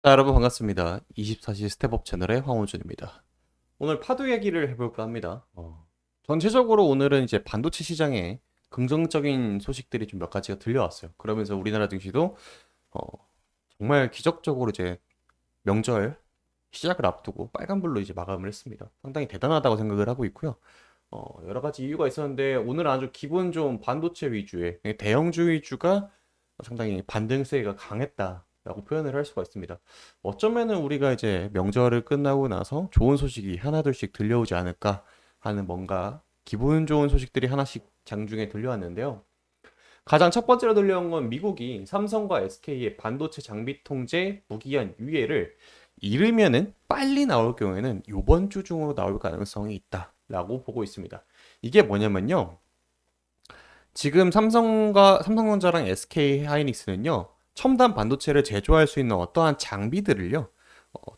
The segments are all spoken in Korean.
자, 여러분 반갑습니다. 24시 스텝업 채널의 황호준입니다. 오늘 파도 얘기를 해볼까 합니다. 전체적으로 오늘은 이제 반도체 시장에 긍정적인 소식들이 좀 몇 가지가 들려왔어요. 그러면서 우리나라 증시도 어, 정말 기적적으로 이제 명절 시작을 앞두고 빨간불로 이제 마감을 했습니다. 상당히 대단하다고 생각을 하고 있고요. 여러 가지 이유가 있었는데 오늘 아주 기분 좋은 반도체 위주의 대형주 위주가 상당히 반등세가 강했다라고 표현을 할 수가 있습니다. 어쩌면은 우리가 이제 명절을 끝나고 나서 좋은 소식이 하나둘씩 들려오지 않을까 하는 뭔가 기분 좋은 소식들이 하나씩 장중에 들려왔는데요. 가장 첫 번째로 들려온 건 미국이 삼성과 SK의 반도체 장비 통제 무기한 유예를 이르면은 빨리 나올 경우에는 이번 주 중으로 나올 가능성이 있다라고 보고 있습니다. 이게 뭐냐면요. 지금 삼성전자랑 SK 하이닉스는요. 첨단 반도체를 제조할 수 있는 어떠한 장비들을요.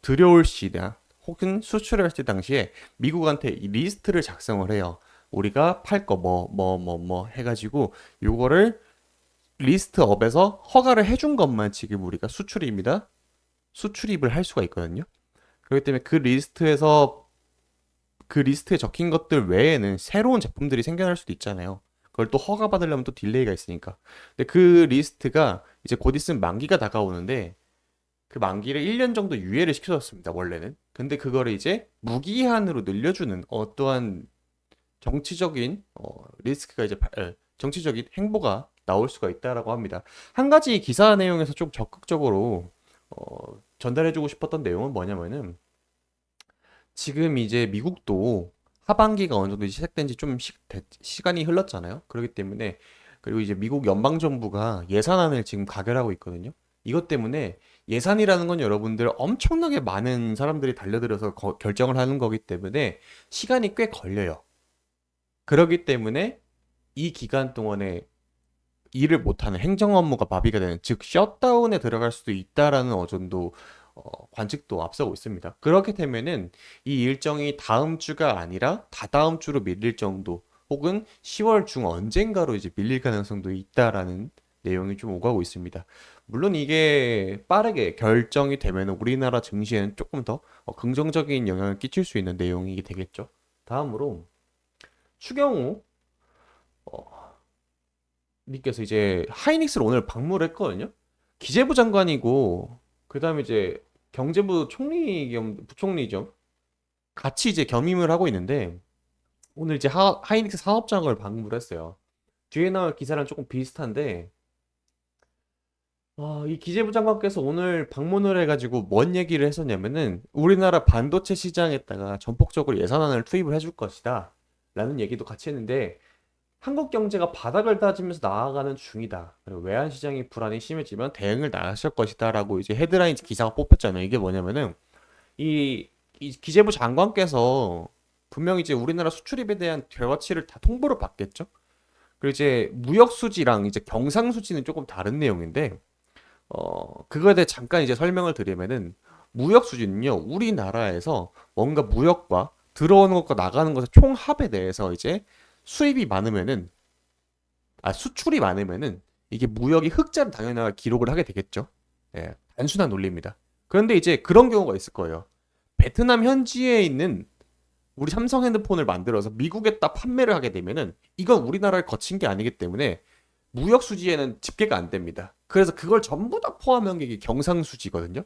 들여올 시나 혹은 수출할 때 당시에 미국한테 이 리스트를 작성을 해요. 우리가 팔 거 뭐 해가지고 요거를 리스트업에서 허가를 해준 것만 지금 우리가 수출입니다. 수출입을 할 수가 있거든요. 그렇기 때문에 그 리스트에 적힌 것들 외에는 새로운 제품들이 생겨날 수도 있잖아요. 그걸 또 허가 받으려면 또 딜레이가 있으니까. 근데 그 리스트가 이제 곧 있으면 만기가 다가오는데 그 만기를 1년 정도 유예를 시켜줬습니다, 원래는. 근데 그거를 이제 무기한으로 늘려주는 어떠한 정치적인 리스크가 이제 정치적인 행보가 나올 수가 있다라고 합니다. 한 가지 기사 내용에서 좀 적극적으로 전달해주고 싶었던 내용은 뭐냐면은 지금 이제 미국도 하반기가 어느 정도 시작된 지 좀 시간이 흘렀잖아요. 그렇기 때문에 그리고 이제 미국 연방정부가 예산안을 지금 가결하고 있거든요. 이것 때문에 예산이라는 건 여러분들 엄청나게 많은 사람들이 달려들어서 결정을 하는 거기 때문에 시간이 꽤 걸려요. 그렇기 때문에 이 기간 동안에 일을 못하는 행정 업무가 마비가 되는 즉 셧다운에 들어갈 수도 있다라는 어전도 관측도 앞서고 있습니다. 그렇게 되면은 이 일정이 다음 주가 아니라 다다음 주로 밀릴 정도 혹은 10월 중 언젠가로 이제 밀릴 가능성도 있다라는 내용이 좀 오가고 있습니다. 물론 이게 빠르게 결정이 되면 우리나라 증시에는 조금 더 긍정적인 영향을 끼칠 수 있는 내용이 되겠죠. 다음으로 추경호 님께서 이제 하이닉스를 오늘 방문을 했거든요. 기재부 장관이고 그다음에 이제 경제부 총리 겸 부총리죠. 같이 이제 겸임을 하고 있는데 오늘 이제 하이닉스 사업장을 방문을 했어요. 뒤에 나올 기사랑 조금 비슷한데 이 기재부 장관께서 오늘 방문을 해가지고 뭔 얘기를 했었냐면은 우리나라 반도체 시장에다가 전폭적으로 예산안을 투입을 해줄 것이다 라는 얘기도 같이 했는데 한국 경제가 바닥을 다지면서 나아가는 중이다. 그리고 외환 시장이 불안이 심해지면 대응을 나설 것이다라고 이제 헤드라인 기사가 뽑혔잖아요. 이게 뭐냐면은 이 기재부 장관께서 분명히 이제 우리나라 수출입에 대한 결과치를 다 통보를 받겠죠. 그리고 이제 무역 수지랑 이제 경상 수지는 조금 다른 내용인데 그거에 대해 잠깐 이제 설명을 드리면은 무역 수지는요. 우리나라에서 뭔가 무역과 들어오는 것과 나가는 것의 총합에 대해서 이제 수입이 많으면은 수출이 많으면은 이게 무역이 흑자를 당연히 기록을 하게 되겠죠. 예, 단순한 논리입니다. 그런데 이제 그런 경우가 있을 거예요. 베트남 현지에 있는 우리 삼성 핸드폰을 만들어서 미국에다 판매를 하게 되면은 이건 우리나라를 거친 게 아니기 때문에 무역 수지에는 집계가 안 됩니다. 그래서 그걸 전부 다 포함한 게 이게 경상수지거든요.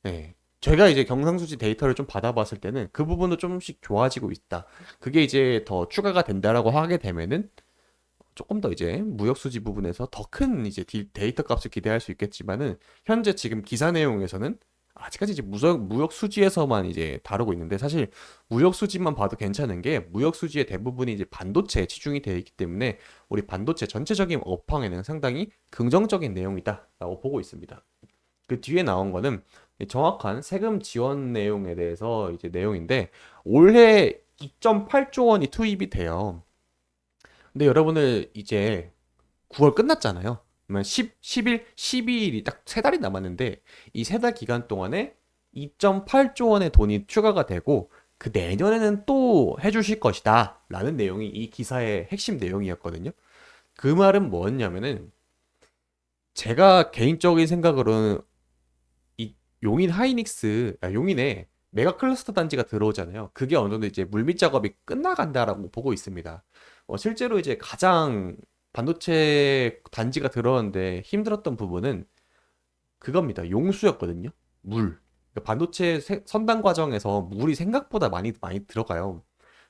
예. 제가 이제 경상수지 데이터를 좀 받아봤을 때는 그 부분도 조금씩 좋아지고 있다. 그게 이제 더 추가가 된다라고 하게 되면은 조금 더 이제 무역 수지 부분에서 더 큰 이제 데이터 값을 기대할 수 있겠지만은 현재 지금 기사 내용에서는 아직까지 이제 무역 수지에서만 이제 다루고 있는데 사실 무역 수지만 봐도 괜찮은 게 무역 수지의 대부분이 이제 반도체에 치중이 되어 있기 때문에 우리 반도체 전체적인 업황에는 상당히 긍정적인 내용이다라고 보고 있습니다. 그 뒤에 나온 거는 정확한 세금 지원 내용에 대해서 이제 내용인데 올해 2.8조 원이 투입이 돼요. 근데 여러분들 이제 9월 끝났잖아요. 그러면 10일, 12일이 딱 세 달이 남았는데 이 세 달 기간 동안에 2.8조 원의 돈이 추가가 되고 그 내년에는 또 해주실 것이다 라는 내용이 이 기사의 핵심 내용이었거든요. 그 말은 뭐였냐면은 제가 개인적인 생각으로는 용인 하이닉스, 용인에 메가 클러스터 단지가 들어오잖아요. 그게 어느 정도 이제 물밑 작업이 끝나간다라고 보고 있습니다. 실제로 이제 가장 반도체 단지가 들어오는데 힘들었던 부분은 그겁니다. 용수였거든요. 물. 그러니까 반도체 선단 과정에서 물이 생각보다 많이 들어가요.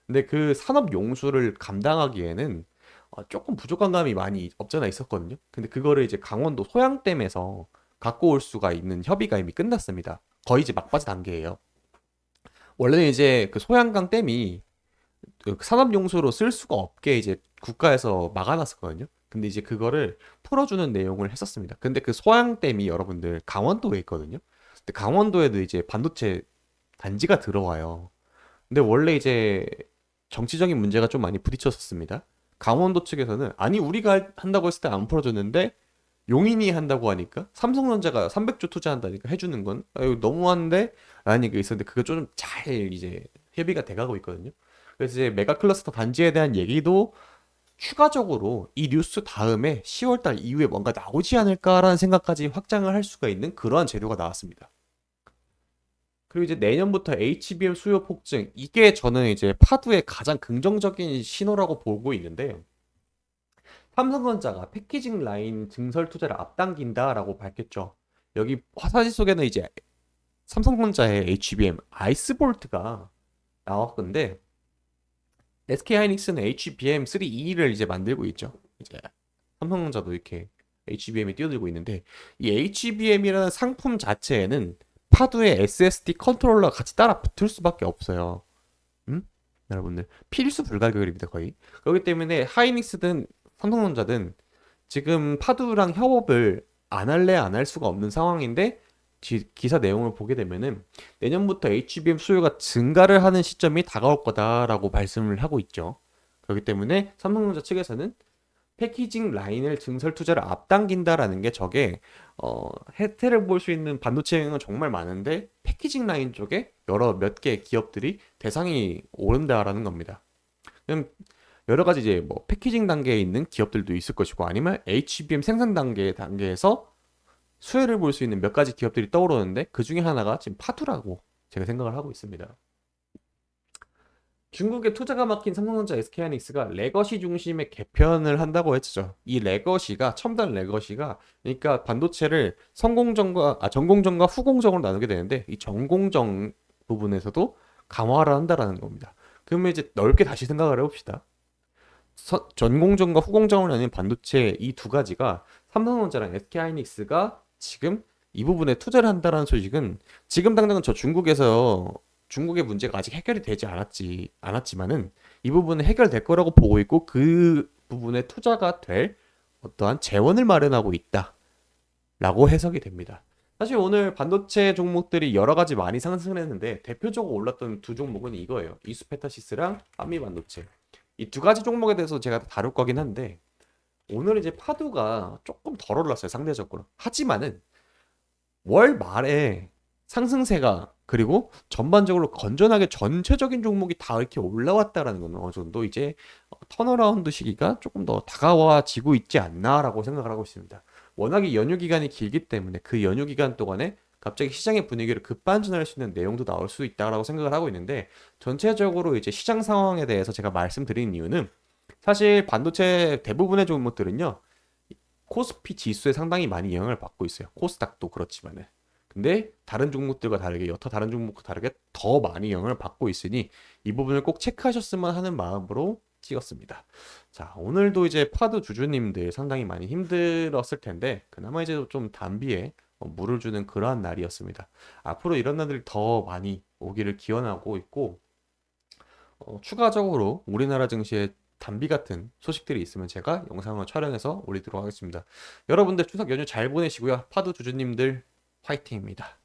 근데 그 산업 용수를 감당하기에는 조금 부족한 감이 많이 없잖아 있었거든요. 근데 그거를 이제 강원도 소양댐에서 갖고 올 수가 있는 협의가 이미 끝났습니다. 거의 이제 막바지 단계예요. 원래는 이제 그 소양강 댐이 그 산업용수로 쓸 수가 없게 이제 국가에서 막아놨었거든요. 근데 이제 그거를 풀어주는 내용을 했었습니다. 근데 그 소양댐이 여러분들 강원도에 있거든요. 근데 강원도에도 이제 반도체 단지가 들어와요. 근데 원래 이제 정치적인 문제가 좀 많이 부딪혔었습니다. 강원도 측에서는 아니 우리가 한다고 했을 때 안 풀어줬는데 용인이 한다고 하니까 삼성전자가 300조 투자한다니까 해주는 건 이거 너무한데 라는 얘기가 있었는데 그거 좀 잘 이제 협의가 돼가고 있거든요. 그래서 이제 메가 클러스터 단지에 대한 얘기도 추가적으로 이 뉴스 다음에 10월달 이후에 뭔가 나오지 않을까라는 생각까지 확장을 할 수가 있는 그러한 재료가 나왔습니다. 그리고 이제 내년부터 HBM 수요 폭증, 이게 저는 이제 파두의 가장 긍정적인 신호라고 보고 있는데, 삼성전자가 패키징 라인 증설 투자를 앞당긴다라고 밝혔죠. 여기 화사지 속에는 이제 삼성전자의 HBM 아이스볼트가 나왔건데, SK하이닉스는 HBM3E를 이제 만들고 있죠. 이제 삼성전자도 이렇게 HBM에 뛰어들고 있는데, 이 HBM이라는 상품 자체에는 파두의 SSD 컨트롤러가 같이 따라 붙을 수밖에 없어요. 음? 여러분들 필수 불가결입니다 거의. 그렇기 때문에 하이닉스든 삼성전자든 지금 파두랑 협업을 안 할래 안 할 수가 없는 상황인데 기사 내용을 보게 되면은 내년부터 HBM 수요가 증가를 하는 시점이 다가올 거다라고 말씀을 하고 있죠. 그렇기 때문에 삼성전자 측에서는 패키징 라인을 증설 투자를 앞당긴다라는 게 저게 혜택을 볼 수 있는 반도체는 정말 많은데 패키징 라인 쪽에 몇 개 기업들이 대상이 오른다라는 겁니다. 그럼 여러 가지 이제 뭐 패키징 단계에 있는 기업들도 있을 것이고 아니면 HBM 생산 단계에서 수혜를 볼 수 있는 몇 가지 기업들이 떠오르는데 그 중에 하나가 지금 파두라고 제가 생각을 하고 있습니다. 중국에 투자가 막힌 삼성전자 SK하이닉스가 레거시 중심의 개편을 한다고 했죠. 이 레거시가 첨단 레거시가 그러니까 반도체를 전공정과 후공정으로 나누게 되는데 이 전공정 부분에서도 강화를 한다라는 겁니다. 그러면 이제 넓게 다시 생각을 해봅시다. 전공정과 후공정을 나누는 반도체 이 두 가지가 삼성전자랑 SK하이닉스가 지금 이 부분에 투자를 한다는 소식은 지금 당장은 저 중국의 문제가 아직 해결이 되지 않았지만은 이 부분은 해결될 거라고 보고 있고 그 부분에 투자가 될 어떠한 재원을 마련하고 있다라고 해석이 됩니다. 사실 오늘 반도체 종목들이 여러 가지 많이 상승을 했는데 대표적으로 올랐던 두 종목은 이거예요. 이수페타시스랑 한미 반도체. 이 두 가지 종목에 대해서 제가 다룰 거긴 한데 오늘 이제 파도가 조금 덜 올랐어요, 상대적으로. 하지만은 월 말에 상승세가 그리고 전반적으로 건전하게 전체적인 종목이 다 이렇게 올라왔다라는 건 어느 정도 이제 턴어라운드 시기가 조금 더 다가와지고 있지 않나라고 생각을 하고 있습니다. 워낙에 연휴 기간이 길기 때문에 그 연휴 기간 동안에 갑자기 시장의 분위기를 급반전할 수 있는 내용도 나올 수 있다라고 생각을 하고 있는데 전체적으로 이제 시장 상황에 대해서 제가 말씀드린 이유는 사실 반도체 대부분의 종목들은요 코스피 지수에 상당히 많이 영향을 받고 있어요. 코스닥도 그렇지만은. 근데 다른 종목들과 다르게 여타 다른 종목과 다르게 더 많이 영향을 받고 있으니 이 부분을 꼭 체크하셨으면 하는 마음으로 찍었습니다. 자, 오늘도 이제 파드 주주님들 상당히 많이 힘들었을 텐데 그나마 이제 좀 단비에 물을 주는 그러한 날이었습니다. 앞으로 이런 날들이 더 많이 오기를 기원하고 있고 추가적으로 우리나라 증시에 단비 같은 소식들이 있으면 제가 영상을 촬영해서 올리도록 하겠습니다. 여러분들 추석 연휴 잘 보내시고요. 파드 주주님들 화이팅입니다.